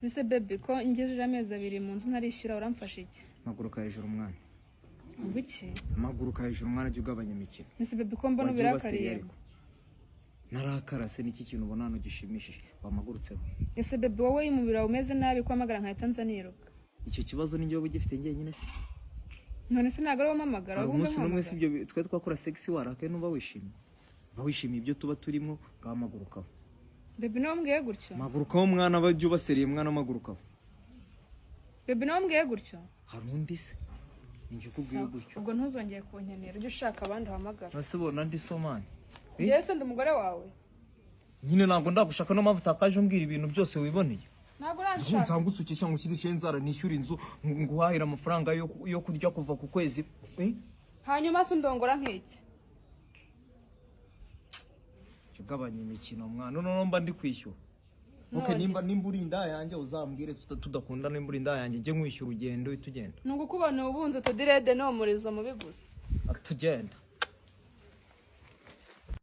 Mise baby ko ingejeje amezi 2 mu nzu ntarishyura uramfasha iki? Maguruka hejuru umwana. Ubiki? Maguruka hejuru umwana jya ugabanya imikino. Mise baby ko mbona ubirakariye. Narakara se niki kintu ubona hano gishimishije wamagurutseho. Ese baby wowe umubira umeze nabi ko amagara nkahita nzaniruka. Icyo kibazo ni njye ugifite njyenyine se. None se nagara wamamagara ubu umunsi numwe si ibyo twe twakora sexy warake nuba wishimye. Ba wishimiye ibyo tuba turimo ngamagurukaho. Baby no mbwiye gutyo. Magurukaho umwana bajye ubaseriye mwana magurukaho. Baby no mbwiye gutyo. Hari undi se. Ninjye kubwiye gutyo. Ubwo ntuzongeye kunkenera ujye ushaka abandi hamagara. Nasibona ndi somani. Yese ndi umugore wawe. Nyine ntabwo ndagushaka no mpamvu utakaje umbwira ibintu byose wiboneye. Ntabwo uranshaka. Nzanga usuke cyangwa ukidishe inzara nishyura inzu nguhahira amafaranga yo kurya kuva ku kwezi. Hanyuma se ndongora nk'iki? Gabanya imikino mwana none mba ndi kwishyura. Okay nimba urinda yanjye uzambwire tudakunda nimba urinda yanjye nje nkwishyura urugendo itugenda. Nungukubana ubunze tudirede no murizo mubi gusa. Atugenda.